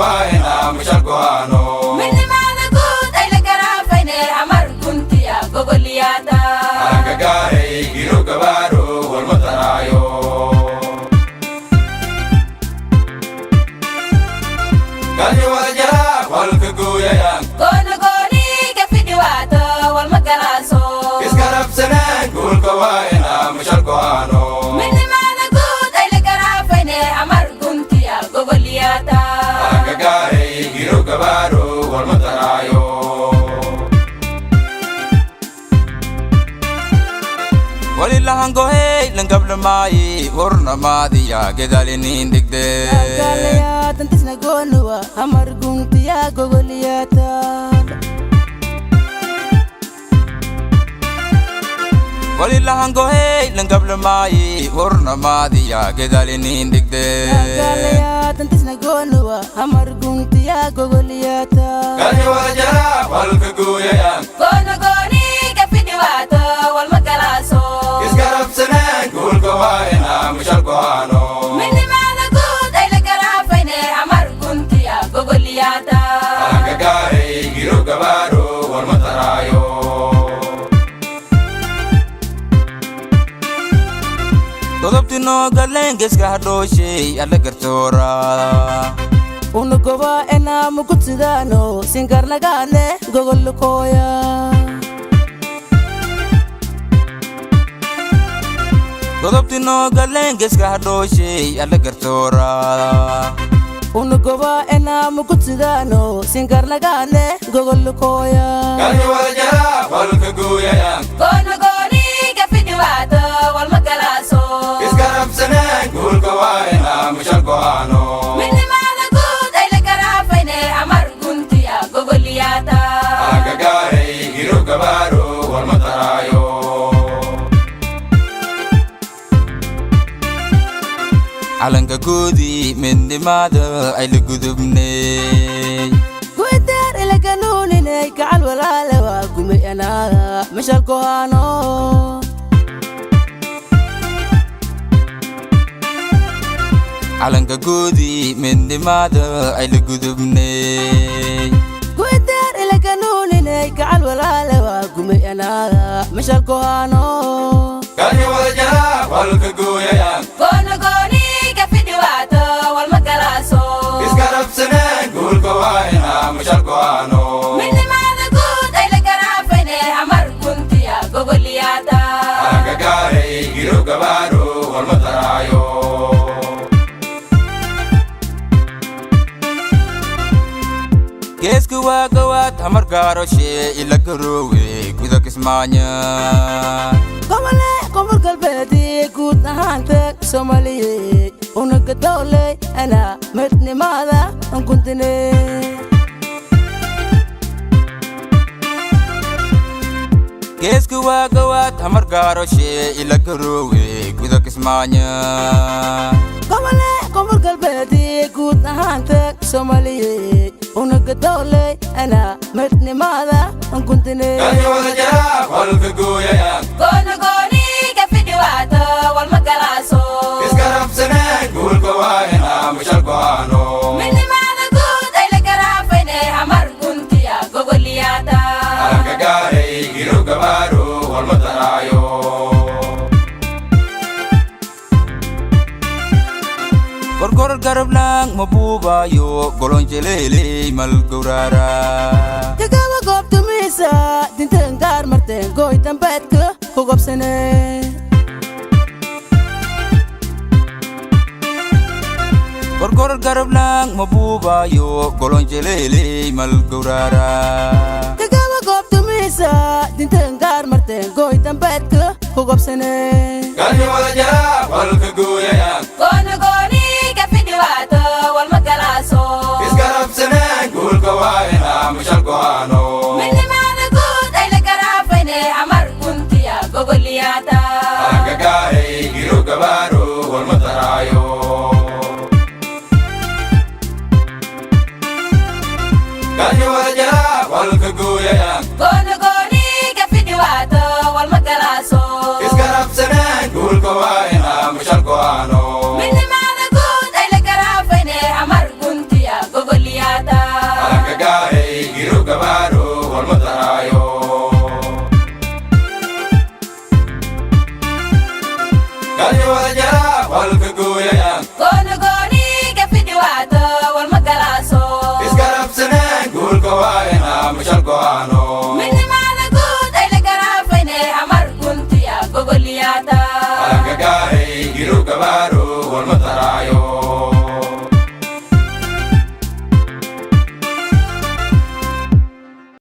waina mushalkoano minni maada guud ay la garaafayne amar guntiya gogoliyada agagaarey giro gabaaro walmataraayo galyo wada jara walka gooyayaan goona gooniga fidhiwaata walmagalaaso iskarabsanaan guulka waina mushalkoano minni maada guud ay la garaafayne amar guntiya gogoliyada agagaarey giro gabaaro walmataraayo walilahangohey langablamaayi hornamaadiya gedalinin dhigde tantisna goonuwa amar guntiya gogoliyada walilahangohey langablamaayi hornamaadiya gedalinin dhigde tantisna goonuwa amar guntiya gogoliyada galyo wada jara walka gooyayaan goona gooniga fidhiwaata walmagalaaso iskarabsanaan guulka waina mushalkoano minni maada guud ay la garaafayne amar guntiya gogoliyada agagaarey giro gabaaro walmataraayo godobtinoo galeengeska hadhooshey alla gartoora unagoba enaamu gudsidaano singarnagaane gogolukooya godobtinoo galeengeska hadhooshey alla gartoora unagoba enaamu gudsidaano singarnagaane gogolukooya galyo wada jara walka gooyayaan goona gooniga fidhiwaata walmagalaaso iskarabsanaan guulka waina mushalkoano minni maada guud ay la garaafayne amar guntiya gogoliyada agagaarey giro gabaaro walmataraayo calanka goodii midnimaada ay la gudubnay guidaar ilaganuuninay gacal walaale waa gumay anaaga mashalkohaano calanka goodii midnimaada ay la gudubnay guidaar ilaganuuninay gacal walaale waa gumay anaaga mashalkohaano galyo wada jara walka gooyayaan goona gooniga fidhiwaata walmagalaaso iskarabsanaan guulka waina mushalkoano minni maada guud ay la garaafayne amar guntiya gogoliyada agagaarey giro gabaaro walmataraayo geeska waa gawaad hamar gaaroshe ila garoowe guda kismaanya gobole koonfur galbeedi guud ahaanta somaliye unaga dowley ana midnimaada guntine geeska waa gawaad hamar gaaroshe ila garoowe guda kismaanya gobole koonfur galbeedi guud ahaanta somaliye unaga dowley ana midnimaada guntine galyo wada jara walka gooyayaan goona gooniga fidhiwaata walmagalaaso iskarabsanaan guulka waina mushalkoano minni maada guud ay la garaafayne amar guntiya gogoliyada agagaarey giro gabaaro walmataraayo gorgor garablang mabuubayo golonjeleeley malgowraara kagaba goobtumiisa dinteen gaar marteen gooy dambeedka ku gobsane gorgor garablang mabuubayo golonjeleeley malgowraara kagaba goobtumiisa dinteen gaar marteen gooy dambeedka ku gobsane galyo wada jara walka gooyayaan goona gooniga fidhiwaata walmagalaaso iskarabsanaan guulka waina mushalkoano minni maada guud ay la garaafayne amar guntiya gogoliyada agagaarey giro gabaaro walmataraayo